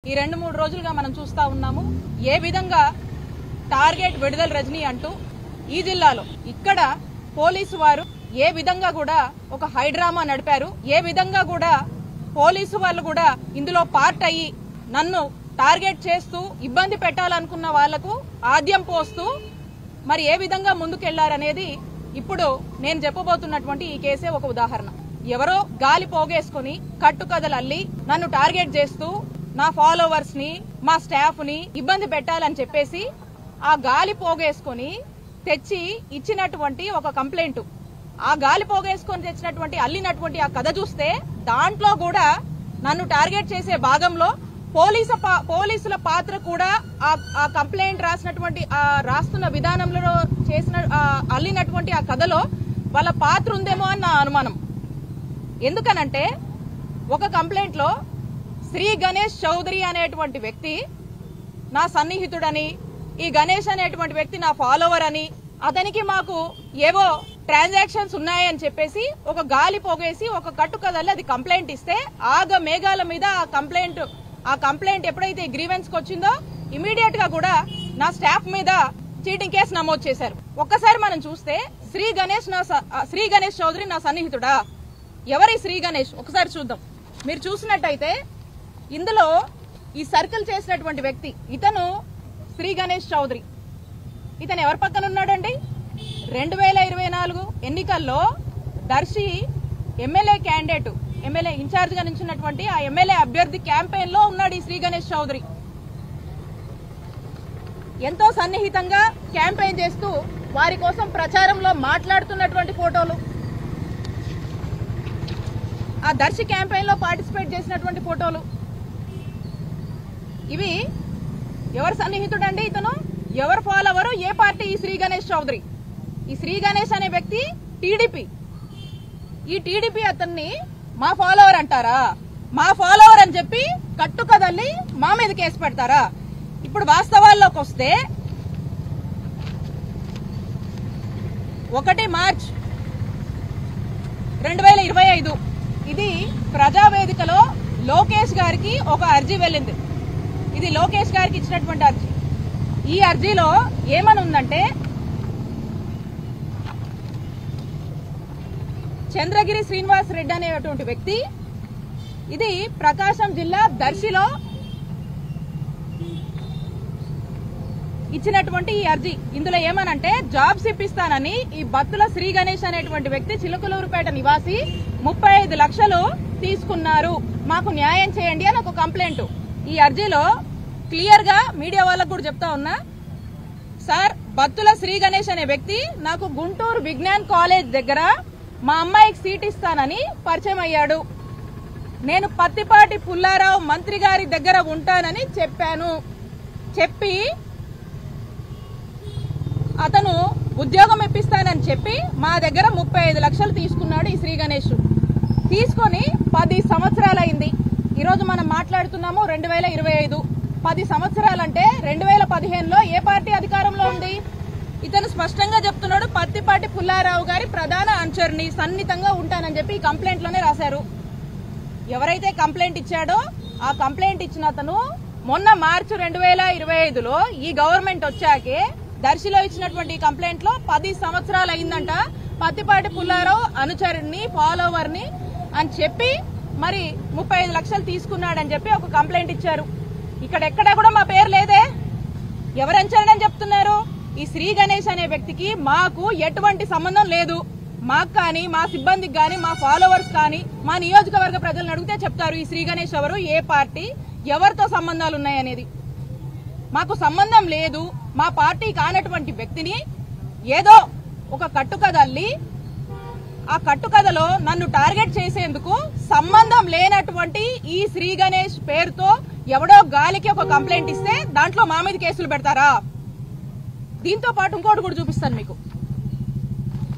ఈ 2-3 రోజులుగా మనం చూస్తా ఉన్నాము ఏ విధంగా టార్గెట్ విడుదల రజనీ అంటూ ఈ జిల్లాలో ఇక్కడ పోలీసు వారు ఏ విధంగా కూడా ఒక హైడ్రామా నడిపారు, ఏ విధంగా కూడా పోలీసు వాళ్ళు కూడా ఇందులో పార్ట్ అయ్యి నన్ను టార్గెట్ చేస్తూ ఇబ్బంది పెట్టాలనుకున్న వాళ్లకు ఆద్యం పోస్తూ మరి ఏ విధంగా ముందుకెళ్లారనేది ఇప్పుడు నేను చెప్పబోతున్నటువంటి ఈ కేసే ఒక ఉదాహరణ. ఎవరో గాలి పోగేసుకుని కట్టుకథలు అల్లి నన్ను టార్గెట్ చేస్తూ నా ఫాలోవర్స్ ని మా స్టాఫ్ ని ఇబ్బంది పెట్టాలని చెప్పేసి ఆ గాలి పోగేసుకుని తెచ్చి ఇచ్చినటువంటి ఒక కంప్లైంట్, ఆ గాలి పోగేసుకొని తెచ్చినటువంటి అల్లినటువంటి ఆ కథ చూస్తే దాంట్లో కూడా నన్ను టార్గెట్ చేసే భాగంలో పోలీసుల పాత్ర కూడా ఆ కంప్లైంట్ రాసినటువంటి ఆ రాస్తున్న విధానంలో చేసిన అల్లినటువంటి ఆ కథలో వాళ్ళ పాత్ర ఉందేమో అని నా అనుమానం. ఎందుకనంటే ఒక కంప్లైంట్ లో శ్రీ గణేష్ చౌదరి అనేటువంటి వ్యక్తి నా సన్నిహితుడని, ఈ గణేష్ అనేటువంటి వ్యక్తి నా ఫాలోవర్ అని, అతనికి మాకు ఏవో ట్రాన్సాక్షన్స్ ఉన్నాయని చెప్పేసి ఒక గాలి పోగేసి ఒక కట్టుకథల్లి అది కంప్లైంట్ ఇస్తే ఆగ మేఘాల మీద ఆ కంప్లైంట్ ఎప్పుడైతే గ్రీవెన్స్ కి వచ్చిందో ఇమీడియట్ గా కూడా నా స్టాఫ్ మీద చీటింగ్ కేసు నమోదు చేశారు. ఒక్కసారి మనం చూస్తే శ్రీ గణేష్ చౌదరి నా సన్నిహితుడా? ఎవరి శ్రీ గణేష్ ఒకసారి చూద్దాం. మీరు చూసినట్టయితే ఇందులో ఈ సర్కిల్ చేసినటువంటి వ్యక్తి ఇతను శ్రీ గణేష్ చౌదరి. ఇతను ఎవరి పక్కన ఉన్నాడండి? 2024 ఎన్నికల్లో Darsi MLA candidate, MLA incharge గా నిలిచినటువంటి ఆ ఎమ్మెల్యే అభ్యర్థి క్యాంపెయిన్ లో ఉన్నాడు ఈ శ్రీ గణేష్ చౌదరి. ఎంతో సన్నిహితంగా క్యాంపెయిన్ చేస్తూ వారి కోసం ప్రచారంలో మాట్లాడుతున్నటువంటి ఫోటోలు, ఆ దర్శి క్యాంపెయిన్ లో పార్టిసిపేట్ చేసినటువంటి ఫోటోలు, ఇవి ఎవరు సన్నిహితుడండి? ఇతను ఎవరు ఫాలోవరు? ఏ పార్టీ? ఈ శ్రీ గణేష్ చౌదరి. ఈ శ్రీ గణేష్ అనే వ్యక్తి టీడీపీ. ఈ టీడీపీ అతన్ని మా ఫాలోవర్ అంటారా? మా ఫాలోవర్ అని చెప్పి కట్టుకదల్లి మా మీద కేసు పెడతారా? ఇప్పుడు వాస్తవాల్లోకి వస్తే 1 మార్చ్ 2025 ఇది ప్రజావేదికలో లోకేష్ గారికి ఒక అర్జీ వెళ్ళింది. ఇది లోకేష్ గారికి ఇచ్చినటువంటి అర్జీ. ఈ అర్జీలో ఏమని ఉందంటే, చంద్రగిరి శ్రీనివాస్ రెడ్డి అనేటువంటి వ్యక్తి, ఇది ప్రకాశం జిల్లా దర్శిలో ఇచ్చినటువంటి ఈ అర్జీ. ఇందులో ఏమనంటే జాబ్స్ ఇప్పిస్తానని ఈ బత్తుల శ్రీ గణేష్ అనేటువంటి వ్యక్తి చిలుకలూరుపేట నివాసి 35 లక్షలు తీసుకున్నారు, మాకు న్యాయం చేయండి అని ఒక కంప్లైంట్. ఈ అర్జీలో క్లియర్ గా మీడియా వాళ్ళకు కూడా చెప్తా ఉన్నా, సార్ బత్తుల శ్రీ గణేష్ అనే వ్యక్తి నాకు గుంటూరు విజ్ఞాన్ కాలేజ్ దగ్గర మా అమ్మాయికి సీట్ ఇస్తానని పరిచయం అయ్యాడు. నేను పత్తిపాటి పుల్లారావు మంత్రి గారి దగ్గర ఉంటానని చెప్పాను. చెప్పి అతను ఉద్యోగం ఇప్పిస్తానని చెప్పి మా దగ్గర 35 లక్షలు తీసుకున్నాడు ఈ శ్రీ గణేష్. తీసుకొని 10 సంవత్సరాలైంది. ఈరోజు మనం మాట్లాడుతున్నాము 2025. 10 సంవత్సరాలంటే 2015లో ఏ పార్టీ అధికారంలో ఉంది? ఇతను స్పష్టంగా చెప్తున్నాడు, పత్తిపాటి పుల్లారావు గారి ప్రధాన అనుచరుని, సన్నిహితంగా ఉంటానని చెప్పి ఈ కంప్లైంట్ లోనే రాశారు. ఎవరైతే కంప్లైంట్ ఇచ్చాడో ఆ కంప్లైంట్ ఇచ్చిన అతను మొన్న మార్చి 2025లో ఈ గవర్నమెంట్ వచ్చాకే దర్శిలో ఇచ్చినటువంటి కంప్లైంట్ లో 10 సంవత్సరాలు అయిందంట పత్తిపాటి పుల్లారావు అనుచరుని, ఫాలోవర్ ని అని చెప్పి మరి 35 లక్షలు తీసుకున్నాడని చెప్పి ఒక కంప్లైంట్ ఇచ్చారు. ఇక్కడ ఎక్కడా కూడా మా పేరు లేదే. ఎవరు అనుచరుడని చెప్తున్నారు? ఈ శ్రీ గణేష్ అనే వ్యక్తికి మాకు ఎటువంటి సంబంధం లేదు. మాకు కానీ, మా సిబ్బందికి కానీ, మా ఫాలోవర్స్ కానీ, మా నియోజకవర్గ ప్రజలను అడిగితే చెప్తారు ఈ శ్రీ గణేష్ ఎవరు, ఏ పార్టీ, ఎవరితో సంబంధాలు ఉన్నాయనేది. మాకు సంబంధం లేదు. మా పార్టీ కానటువంటి వ్యక్తిని ఏదో ఒక కట్టుకథల్లి ఆ కట్టుకథలో నన్ను టార్గెట్ చేసేందుకు సంబంధం లేనటువంటి ఈ శ్రీ గణేష్ పేరుతో ఎవడో గాలికి ఒక కంప్లైంట్ ఇస్తే దాంట్లో మా మీద కేసులు పెడతారా? దీంతో పాటు ఇంకోటి కూడా చూపిస్తాను మీకు.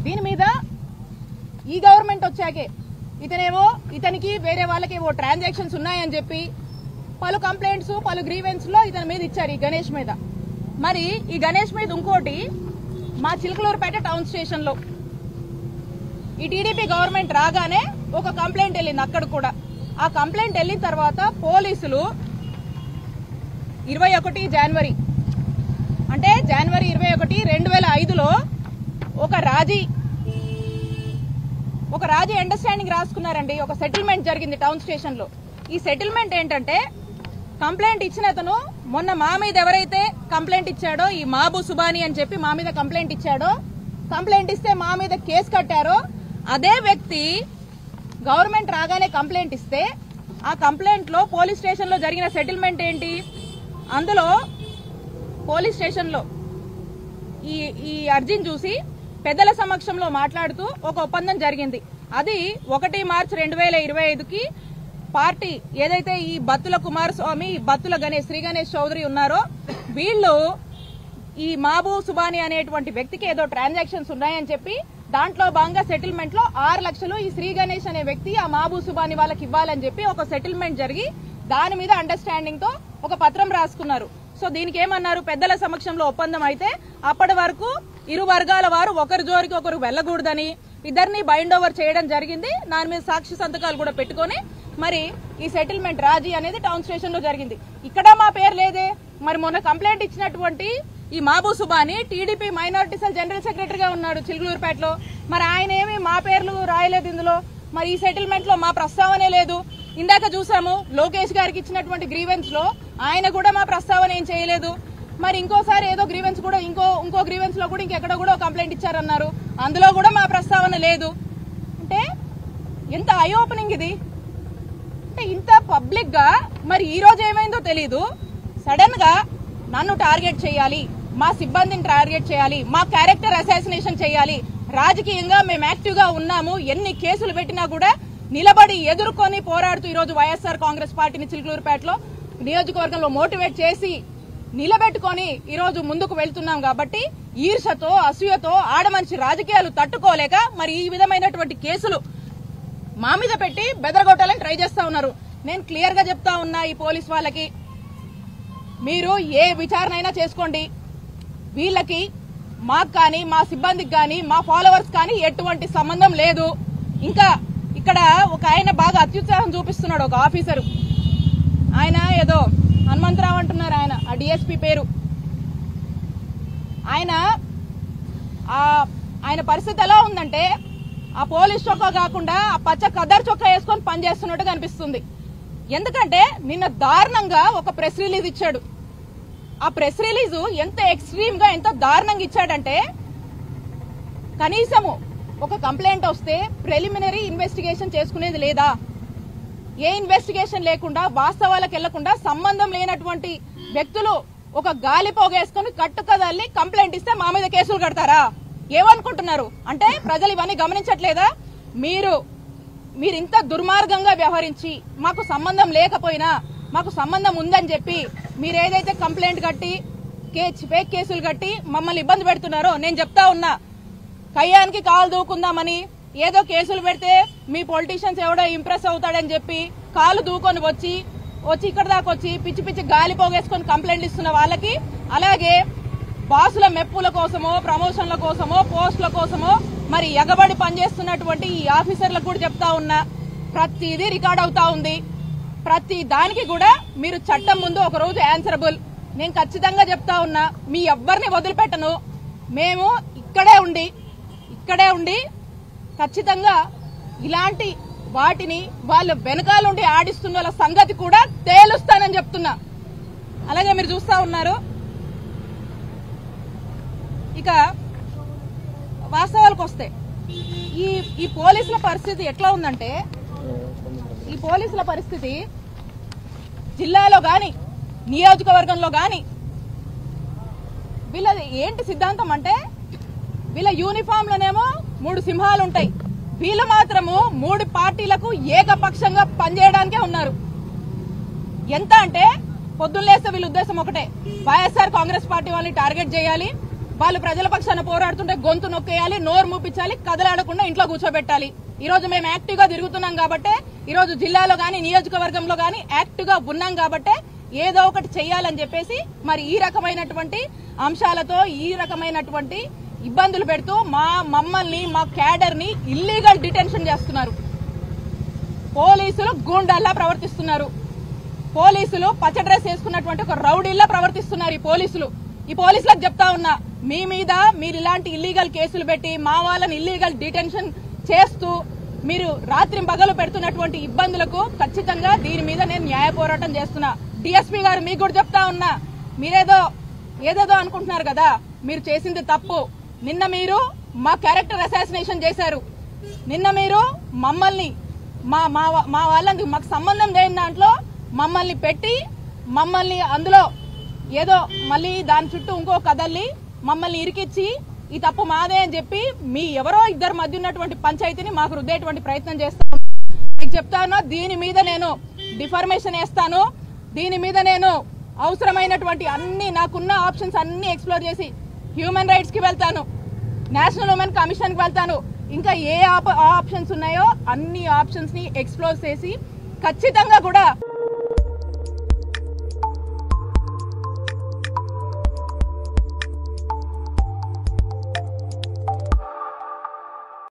దీని మీద ఈ గవర్నమెంట్ వచ్చాకే ఇతనికి వేరే వాళ్ళకి ఏవో ట్రాన్సాక్షన్స్ ఉన్నాయని చెప్పి పలు కంప్లైంట్స్, పలు గ్రీవెన్స్ లో ఇతని మీద ఇచ్చారు, ఈ గణేష్ మీద. మరి ఈ గణేష్ మీద ఇంకోటి మా చిలకలూరుపేట టౌన్ స్టేషన్ లో ఈ టీడీపీ గవర్నమెంట్ రాగానే ఒక కంప్లైంట్ వెళ్ళింది అక్కడ కూడా. ఆ కంప్లైంట్ వెళ్ళిన తర్వాత పోలీసులు 21 జనవరి అంటే జనవరి 21, 2005లో ఒక రాజీ అండర్స్టాండింగ్ రాసుకున్నారండి. ఒక సెటిల్మెంట్ జరిగింది టౌన్ స్టేషన్ లో. ఈ సెటిల్మెంట్ ఏంటంటే కంప్లైంట్ ఇచ్చిన అతను మొన్న మా మీద ఎవరైతే కంప్లైంట్ ఇచ్చాడో, ఈ మాబు సుబానీ అని చెప్పి మా మీద కంప్లైంట్ ఇచ్చాడో, కంప్లైంట్ ఇస్తే మా మీద కేసు కట్టారో, అదే వ్యక్తి గవర్నమెంట్ రాగానే కంప్లైంట్ ఇస్తే ఆ కంప్లైంట్ లో పోలీస్ స్టేషన్ లో జరిగిన సెటిల్మెంట్ ఏంటి, అందులో పోలీస్ స్టేషన్ లో ఈ అర్జీని చూసి పెద్దల సమక్షంలో మాట్లాడుతూ ఒక ఒప్పందం జరిగింది. అది 1 మార్చి 2025కి పార్టీ ఏదైతే ఈ బత్తుల కుమారస్వామి, బత్తుల గణేష్, శ్రీ గణేష్ చౌదరి ఉన్నారో వీళ్ళు ఈ మాబు సుబానీ అనేటువంటి వ్యక్తికి ఏదో ట్రాన్సాక్షన్స్ ఉన్నాయని చెప్పి దాంట్లో భాగంగా సెటిల్మెంట్ లో 6 లక్షలు ఈ శ్రీ గణేష్ అనే వ్యక్తి ఆ మాబు సుబానీ వాళ్ళకి ఇవ్వాలని చెప్పి ఒక సెటిల్మెంట్ జరిగి దాని మీద అండర్స్టాండింగ్ తో ఒక పత్రం రాసుకున్నారు. సో దీనికి ఏమన్నారు, పెద్దల సమక్షంలో ఒప్పందం అయితే అప్పటి వరకు ఇరు వర్గాల వారు ఒకరి జోరికి ఒకరు వెళ్లకూడదని ఇద్దరిని బైండ్ ఓవర్ చేయడం జరిగింది. దాని మీద సాక్షి సంతకాలు కూడా పెట్టుకుని మరి ఈ సెటిల్మెంట్ రాజీ అనేది టౌన్ స్టేషన్ లో జరిగింది. ఇక్కడ మా పేరు లేదే. మరి మొన్న కంప్లైంట్ ఇచ్చినటువంటి ఈ Mabu Subhani TDP minority cell general సెక్రటరీగా ఉన్నాడు చిలుకలూరుపేటలో. మరి ఆయన ఏమి మా పేర్లు రాయలేదు ఇందులో. మరి ఈ సెటిల్మెంట్ లో మా ప్రస్తావనే లేదు. ఇందాక చూసాము లోకేష్ గారికి ఇచ్చినటువంటి గ్రీవెన్స్ లో ఆయన కూడా మా ప్రస్తావన ఏం చేయలేదు. మరి ఇంకోసారి ఏదో గ్రీవెన్స్ కూడా ఇంకో గ్రీవెన్స్ లో కూడా ఇంకెక్కడ కూడా కంప్లైంట్ ఇచ్చారన్నారు, అందులో కూడా మా ప్రస్తావన లేదు. అంటే ఎంత ఐ ఓపెనింగ్ ఇది. అంటే ఇంత పబ్లిక్ గా మరి ఈ రోజు ఏమైందో తెలీదు, సడన్ గా నన్ను టార్గెట్ చేయాలి, మా సిబ్బందిని టార్గెట్ చేయాలి, మా క్యారెక్టర్ అసాసినేషన్ చేయాలి, రాజకీయంగా మేము యాక్టివ్ గా ఉన్నాము, ఎన్ని కేసులు పెట్టినా కూడా నిలబడి ఎదుర్కొని పోరాడుతూ ఈ రోజు వైఎస్ఆర్ కాంగ్రెస్ పార్టీని చిలుకలూరుపేటలో నియోజకవర్గంలో మోటివేట్ చేసి నిలబెట్టుకొని ఈ రోజు ముందుకు వెళ్తున్నాం. కాబట్టి ఈర్షతో అసూయతో ఆడమనిషి రాజకీయాలు తట్టుకోలేక మరి ఈ విధమైనటువంటి కేసులు మా మీద పెట్టి బెదరగొట్టాలని ట్రై చేస్తా ఉన్నారు. నేను క్లియర్ గా చెప్తా ఉన్నా ఈ పోలీస్ వాళ్ళకి, మీరు ఏ విచారణ అయినా చేసుకోండి, వీళ్ళకి మాకు కానీ మా సిబ్బందికి కానీ మా ఫాలోవర్స్ కానీ ఎటువంటి సంబంధం లేదు. ఇంకా ఇక్కడ ఒక ఆయన బాగా అత్యుత్సాహం చూపిస్తున్నాడు, ఒక ఆఫీసరు, ఆయన ఏదో హనుమంతరావు అంటున్నారు, ఆయన ఆ డిఎస్పీ పేరు. ఆయన పరిస్థితి ఎలా ఉందంటే ఆ పోలీస్ చొక్కా కాకుండా ఆ పచ్చ కదర్ చొక్కా వేసుకొని పనిచేస్తున్నట్టు కనిపిస్తుంది. ఎందుకంటే నిన్న దారుణంగా ఒక ప్రెస్ రిలీజ్ ఇచ్చాడు. ఆ ప్రెస్ రిలీజ్ ఎంత ఎక్స్ట్రీమ్ గా ఎంత దారుణంగా ఇచ్చాడంటే, కనీసము ఒక కంప్లైంట్ వస్తే ప్రిలిమినరీ ఇన్వెస్టిగేషన్ చేసుకునేది లేదా, ఏ ఇన్వెస్టిగేషన్ లేకుండా వాస్తవాలకు వెళ్లకుండా సంబంధం లేనటువంటి వ్యక్తులు ఒక గాలి పోగేసుకుని కట్టుకదల్లి కంప్లైంట్ ఇస్తే మా మీద కేసులు కడతారా? ఏమనుకుంటున్నారు? అంటే ప్రజలు ఇవన్నీ గమనించట్లేదా? మీరు ఇంత దుర్మార్గంగా వ్యవహరించి మాకు సంబంధం లేకపోయినా మాకు సంబంధం ఉందని చెప్పి మీరు ఏదైతే కంప్లైంట్ కట్టి ఫేక్ కేసులు కట్టి మమ్మల్ని ఇబ్బంది పెడుతున్నారో, నేను చెప్తా ఉన్నా, కయ్యానికి కాలు దూకుందామని ఏదో కేసులు పెడితే మీ పొలిటీషియన్స్ ఎవడో ఇంప్రెస్ అవుతాడని చెప్పి కాలు దూకొని వచ్చి ఇక్కడ దాకా వచ్చి పిచ్చి పిచ్చి గాలి పోగేసుకొని కంప్లైంట్ ఇస్తున్న వాళ్ళకి, అలాగే బాసుల మెప్పుల కోసమో ప్రమోషన్ల కోసమో పోస్టుల కోసమో మరి ఎగబడి పనిచేస్తున్నటువంటి ఈ ఆఫీసర్లకు కూడా చెప్తా ఉన్నా, ప్రతిదీ రికార్డ్ అవుతా ఉంది. ప్రతి దానికి కూడా మీరు చట్టం ముందు ఒక రోజు ఆన్సరబుల్. నేను ఖచ్చితంగా చెప్తా ఉన్నా, మీ ఎవ్వరిని వదిలిపెట్టను. మేము ఇక్కడే ఉండి ఖచ్చితంగా ఇలాంటి వాటిని వాళ్ళ వెనకాలండి ఆడిస్తున్న వాళ్ళ సంగతి కూడా తేలుస్తానని చెప్తున్నా. అలాగే మీరు చూస్తా ఉన్నారు. ఇక వాస్తవాలకు వస్తే ఈ పోలీసుల పరిస్థితి ఎట్లా ఉందంటే, ఈ పోలీసుల పరిస్థితి జిల్లాలో గాని నియోజకవర్గంలో గాని వీళ్ళది ఏంటి సిద్ధాంతం అంటే, వీళ్ళ యూనిఫామ్ లోనేమో 3 సింహాలు ఉంటాయి, వీళ్ళు మాత్రము 3 పార్టీలకు ఏకపక్షంగా పనిచేయడానికే ఉన్నారు. ఎంత అంటే పొద్దున్నేస్తే వీళ్ళ ఉద్దేశం ఒకటే, వైఎస్ఆర్ కాంగ్రెస్ పార్టీ వాళ్ళని టార్గెట్ చేయాలి, వాళ్ళు ప్రజల పక్షాన పోరాడుతుంటే గొంతు నొక్కేయాలి, నోరు మూపించాలి, కదలాడకుండా ఇంట్లో కూర్చోబెట్టాలి. ఈ రోజు మేము యాక్టివ్ గా తిరుగుతున్నాం కాబట్టే, ఈ రోజు జిల్లాలో గాని నియోజకవర్గంలో గాని యాక్టివ్ గా ఉన్నాం కాబట్టే ఏదో ఒకటి చెయ్యాలని చెప్పేసి మరి ఈ రకమైనటువంటి అంశాలతో ఈ రకమైనటువంటి ఇబ్బందులు పెడుతూ మమ్మల్ని మా క్యాడర్ ని ఇల్లీగల్ డిటెన్షన్ చేస్తున్నారు. పోలీసులు గూండాల్లా ప్రవర్తిస్తున్నారు. పోలీసులు పచ్చ డ్రెస్ వేసుకున్నటువంటి ఒక రౌడీల్లా ప్రవర్తిస్తున్నారు ఈ పోలీసులకు చెప్తా ఉన్నా, మీ మీద మీరు ఇలాంటి ఇల్లీగల్ కేసులు పెట్టి మా వాళ్ళని ఇల్లీగల్ డిటెన్షన్ చేస్తూ మీరు రాత్రి పగలు పెడుతున్నటువంటి ఇబ్బందులకు ఖచ్చితంగా దీని మీద నేను న్యాయ పోరాటం చేస్తున్నా. డిఎస్పీ గారు మీకు కూడా చెప్తా ఉన్నా, ఏదేదో అనుకుంటున్నారు కదా, మీరు చేసింది తప్పు. నిన్న మీరు మా క్యారెక్టర్ అసాసినేషన్ చేశారు. నిన్న మీరు మమ్మల్ని మా వాళ్ళకి మాకు సంబంధం లేని దాంట్లో మమ్మల్ని పెట్టి మమ్మల్ని అందులో ఏదో మళ్ళీ దాని చుట్టూ ఇంకో కదల్లి మమ్మల్ని ఇరికిచ్చి ఈ తప్పు మాదే అని చెప్పి మీ ఎవరో ఇద్దరు మధ్య ఉన్నటువంటి పంచాయతీని మాకు రుద్దేటువంటి ప్రయత్నం చేస్తాను. మీకు చెప్తాను, దీని మీద నేను డిఫర్మేషన్ వేస్తాను. దీని మీద నేను అవసరమైనటువంటి అన్ని నాకున్న ఆప్షన్స్ అన్ని ఎక్స్ప్లోర్ చేసి హ్యూమన్ రైట్స్ కి వెళ్తాను, నేషనల్ ఉమెన్ కమిషన్ కి వెళ్తాను. ఇంకా ఏ ఆప్షన్స్ ఉన్నాయో అన్ని ఆప్షన్స్ ని ఎక్స్ప్లోర్ చేసి ఖచ్చితంగా కూడా